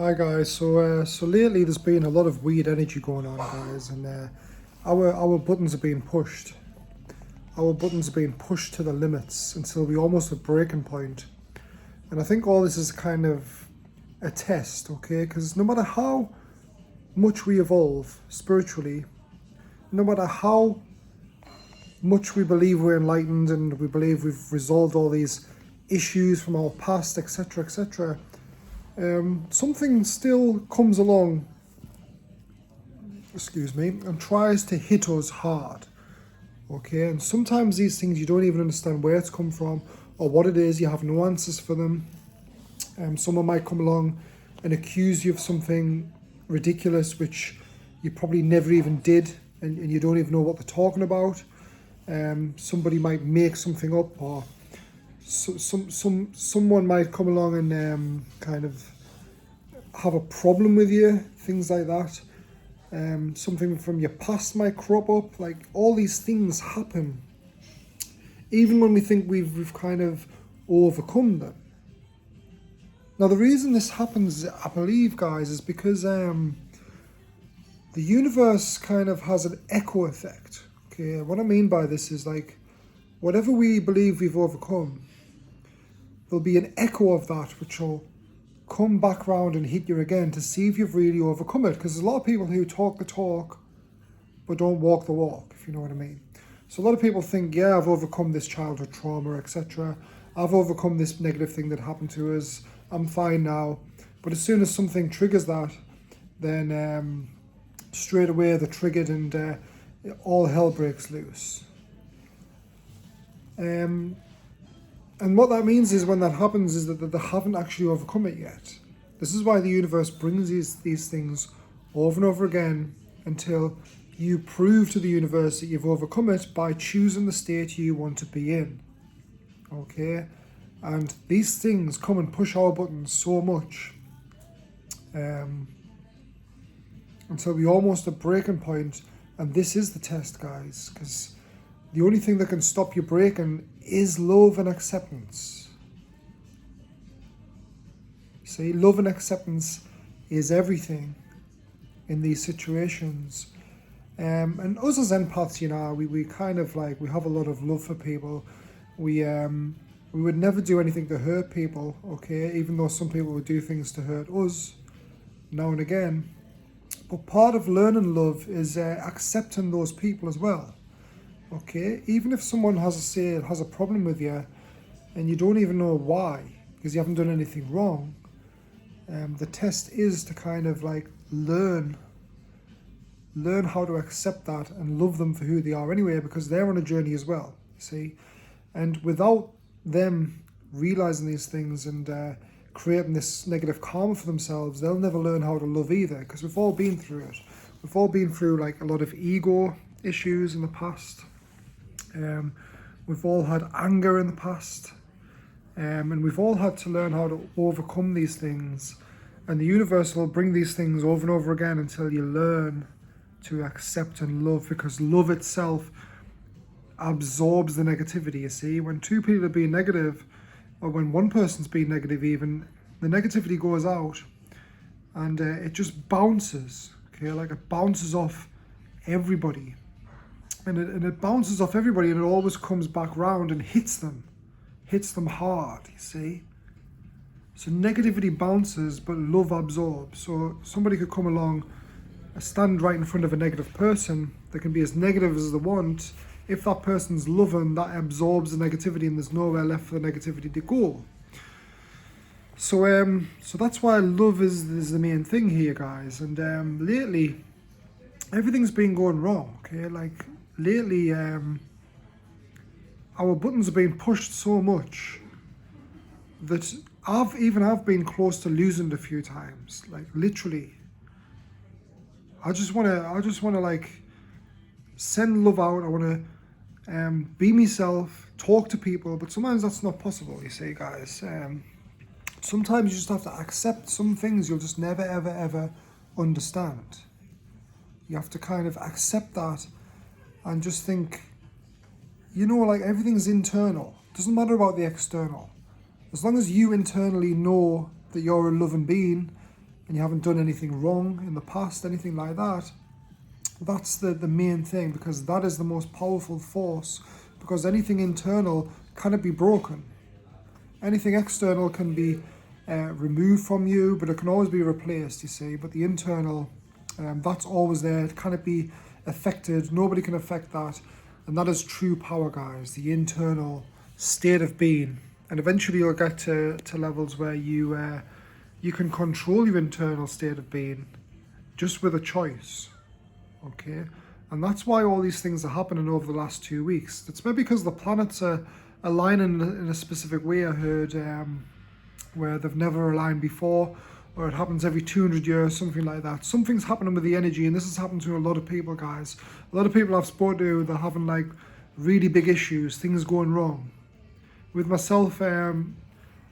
Hi guys, so lately there's been a lot of weird energy going on, guys, and our buttons are being pushed. Our buttons are being pushed to the limits until we almost at breaking point. And I think all this is kind of a test, okay? Because no matter how much we evolve spiritually, no matter how much we believe we're enlightened and we believe we've resolved all these issues from our past, etc., etc., something still comes along, and tries to hit us hard, okay? And sometimes these things you don't even understand where it's come from or what it is. You have no answers for them. Someone might come along and accuse you of something ridiculous which you probably never even did, and you don't even know what they're talking about. Somebody might make something up, or someone might come along and kind of have a problem with you, things like that. Something from your past might crop up. Like, all these things happen even when we think we've kind of overcome them. Now, the reason this happens, I believe, guys, is because the universe kind of has an echo effect. Okay, what I mean by this is, like, whatever we believe we've overcome, there'll be an echo of that which will come back round and hit you again to see if you've really overcome it. Because there's a lot of people who talk the talk but don't walk the walk, if you know what I mean. So a lot of people think, yeah, I've overcome this childhood trauma, etc. I've overcome this negative thing that happened to us. I'm fine now. But as soon as something triggers that, then straight away they're triggered and all hell breaks loose. And what that means is, when that happens, is that they haven't actually overcome it yet. This is why the universe brings these things over and over again until you prove to the universe that you've overcome it by choosing the state you want to be in. Okay? And these things come and push our buttons so much until we almost at breaking point. And this is the test, guys, because the only thing that can stop you breaking is love and acceptance. See, love and acceptance is everything in these situations. And us as empaths, you know, we kind of like, we have a lot of love for people. We would never do anything to hurt people, okay? Even though some people would do things to hurt us now and again. But part of learning love is accepting those people as well. Okay, even if someone has a problem with you and you don't even know why, because you haven't done anything wrong, the test is to kind of like learn how to accept that and love them for who they are anyway, because they're on a journey as well, see? And without them realizing these things and creating this negative karma for themselves, they'll never learn how to love either, because we've all been through it. We've all been through like a lot of ego issues in the past. We've all had anger in the past, and we've all had to learn how to overcome these things, and the universe will bring these things over and over again until you learn to accept and love, because love itself absorbs the negativity. You see, when two people are being negative, or when one person's being negative, even, the negativity goes out and it just bounces, okay, like it bounces off everybody. And it bounces off everybody, and it always comes back round and hits them hard, you see. So negativity bounces, but love absorbs. So somebody could come along, stand right in front of a negative person. They can be as negative as they want. If that person's loving, that absorbs the negativity, and there's nowhere left for the negativity to go. So that's why love is the main thing here, guys. And lately, everything's been going wrong, okay? Like, lately, our buttons are being pushed so much that I've been close to losing it a few times. Like, literally, I just wanna like send love out. I wanna be myself, talk to people, but sometimes that's not possible. You see, guys. Sometimes you just have to accept some things you'll just never ever understand. You have to kind of accept that and just think, you know, like, everything's internal. It doesn't matter about the external. As long as you internally know that you're a loving being and you haven't done anything wrong in the past, anything like that, that's the main thing, because that is the most powerful force, because anything internal cannot be broken. Anything external can be removed from you, but it can always be replaced, you see. But the internal, that's always there. It cannot be affected. Nobody can affect that. And that is true power, guys, the internal state of being. And eventually you'll get to levels where you can control your internal state of being just with a choice, okay? And that's why all these things are happening over the last 2 weeks. It's maybe because the planets are aligning in a specific way, I heard, where they've never aligned before, or it happens every 200 years, something like that. Something's happening with the energy, and this has happened to a lot of people, guys. A lot of people I've spoken to, they're having like really big issues, things going wrong. With myself,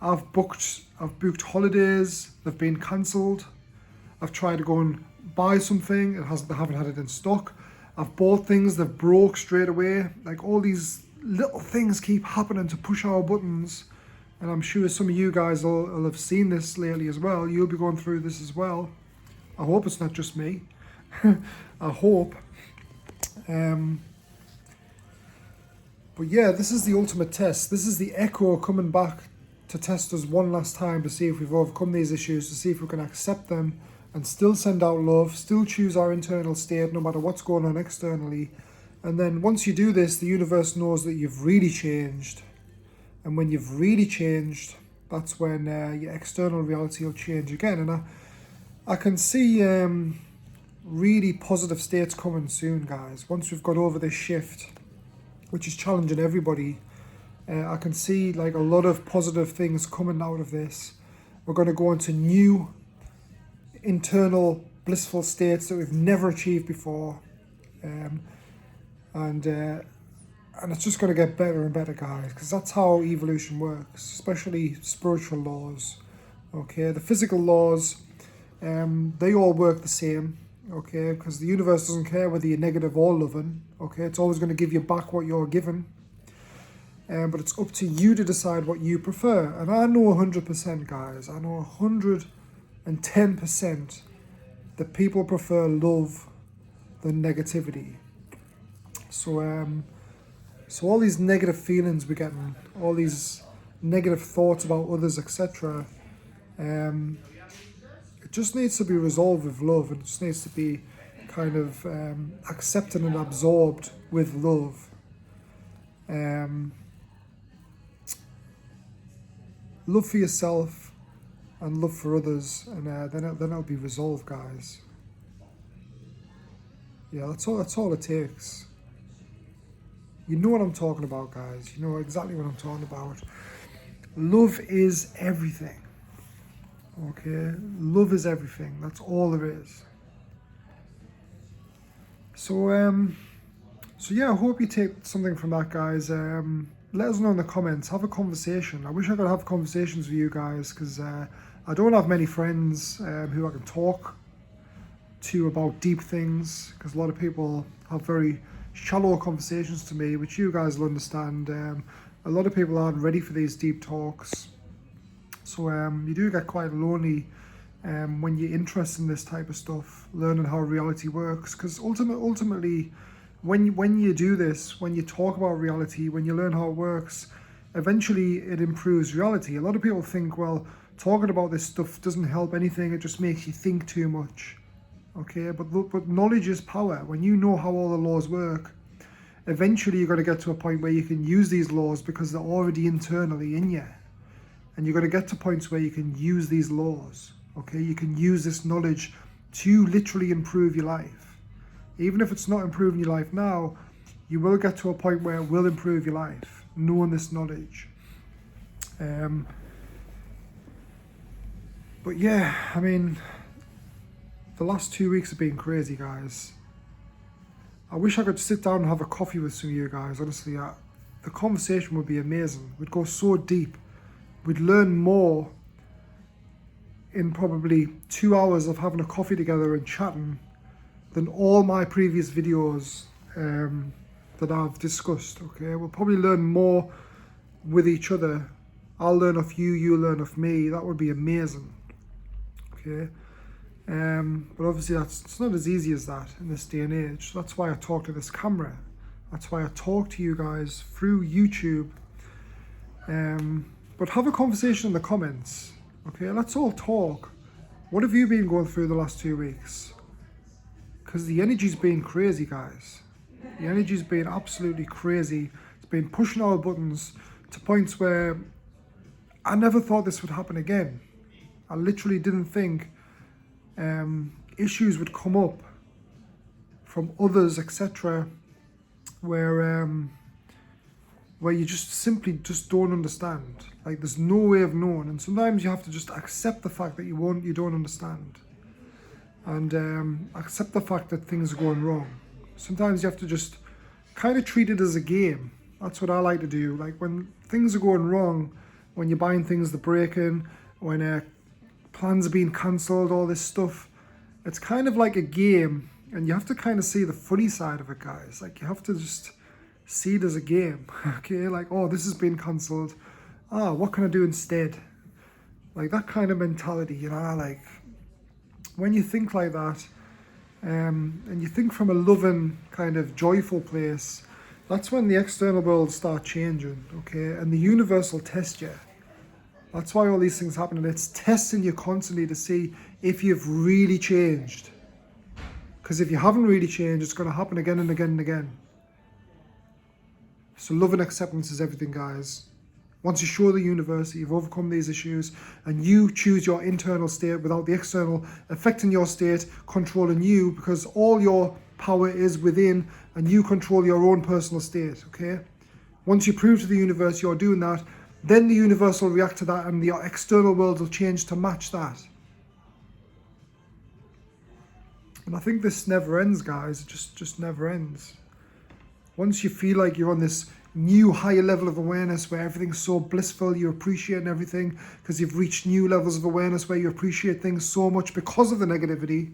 I've booked holidays, they've been cancelled. I've tried to go and buy something, they haven't had it in stock. I've bought things, they've broke straight away. Like, all these little things keep happening to push our buttons. And I'm sure some of you guys will have seen this lately as well. You'll be going through this as well. I hope it's not just me. I hope. But yeah, this is the ultimate test. This is the echo coming back to test us one last time, to see if we've overcome these issues, to see if we can accept them and still send out love, still choose our internal state no matter what's going on externally. And then once you do this, the universe knows that you've really changed. And when you've really changed, that's when your external reality will change again. And I can see really positive states coming soon, guys. Once we've got over this shift, which is challenging everybody, I can see like a lot of positive things coming out of this. We're going to go into new internal blissful states that we've never achieved before, and it's just going to get better and better, guys, because that's how evolution works, especially spiritual laws. Okay, the physical laws, they all work the same. Okay, because the universe doesn't care whether you're negative or loving. Okay, it's always going to give you back what you're given. But it's up to you to decide what you prefer. And I know 100%, guys. I know 110% that people prefer love than negativity. So all these negative feelings we're getting, all these negative thoughts about others, etc., it just needs to be resolved with love, and it just needs to be kind of accepted and absorbed with love. Love for yourself and love for others, and then it'll be resolved, guys. Yeah, that's all it takes. You know what I'm talking about, guys. You know exactly what I'm talking about. Love is everything. Okay, love is everything. That's all there is. So yeah, I hope you take something from that, guys. Let us know in the comments. Have a conversation. I wish I could have conversations with you guys, because I don't have many friends who I can talk to about deep things, because a lot of people have very shallow conversations to me, which you guys will understand. A lot of people aren't ready for these deep talks. So you do get quite lonely when you're interested in this type of stuff, learning how reality works. Because ultimately, when you do this, when you talk about reality, when you learn how it works, eventually it improves reality. A lot of people think, well, talking about this stuff doesn't help anything, it just makes you think too much. Okay, but knowledge is power. When you know how all the laws work, eventually you're going to get to a point where you can use these laws because they're already internally in you. And you're going to get to points where you can use these laws. Okay, you can use this knowledge to literally improve your life. Even if it's not improving your life now, you will get to a point where it will improve your life, knowing this knowledge. But yeah, I mean, the last 2 weeks have been crazy, guys. I wish I could sit down and have a coffee with some of you guys. Honestly, the conversation would be amazing. We'd go so deep. We'd learn more in probably 2 hours of having a coffee together and chatting than all my previous videos that I've discussed. Okay, we'll probably learn more with each other. I'll learn off you, you learn off me. That would be amazing. Okay, But obviously it's not as easy as that in this day and age. That's why I talk to this camera. That's why I talk to you guys through YouTube. But have a conversation in the comments. Okay, let's all talk. What have you been going through the last 2 weeks? Because the energy's been crazy, guys. The energy's been absolutely crazy. It's been pushing our buttons to points where I never thought this would happen again. I literally didn't think issues would come up from others, etc., where you just simply just don't understand. Like, there's no way of knowing, and sometimes you have to just accept the fact that you don't understand, and accept the fact that things are going wrong. Sometimes you have to just kind of treat it as a game. That's what I like to do. Like, when things are going wrong, when you're buying things that are breaking, when plans are being cancelled, all this stuff, it's kind of like a game, and you have to kind of see the funny side of it, guys. Like, you have to just see it as a game. Okay, like, oh, this has been cancelled, what can I do instead? Like, that kind of mentality, you know. Like, when you think like that, and you think from a loving, kind of joyful place, that's when the external world start changing, okay? And the universe will test you. That's why all these things happen, and it's testing you constantly to see if you've really changed. Because if you haven't really changed, it's going to happen again and again and again. So love and acceptance is everything, guys. Once you show the universe that you've overcome these issues and you choose your internal state without the external affecting your state, controlling you, because all your power is within and you control your own personal state, okay? Once you prove to the universe you're doing that, then the universe will react to that and the external world will change to match that. And I think this never ends, guys. It just never ends. Once you feel like you're on this new higher level of awareness where everything's so blissful, you're appreciating everything because you've reached new levels of awareness where you appreciate things so much because of the negativity,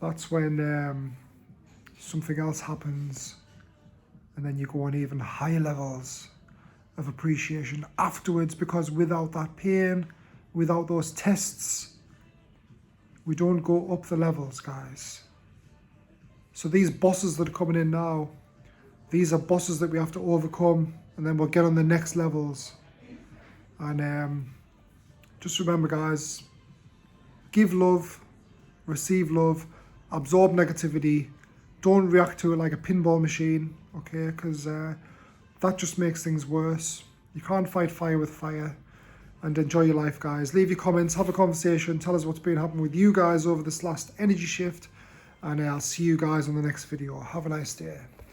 that's when something else happens, and then you go on even higher levels of appreciation afterwards, because without that pain, without those tests, we don't go up the levels, guys. So these bosses that are coming in now, these are bosses that we have to overcome, and then we'll get on the next levels. And just remember, guys, give love, receive love, absorb negativity. Don't react to it like a pinball machine, okay? Because that just makes things worse. You can't fight fire with fire. And enjoy your life, guys. Leave your comments, have a conversation, tell us what's been happening with you guys over this last energy shift. And I'll see you guys on the next video. Have a nice day.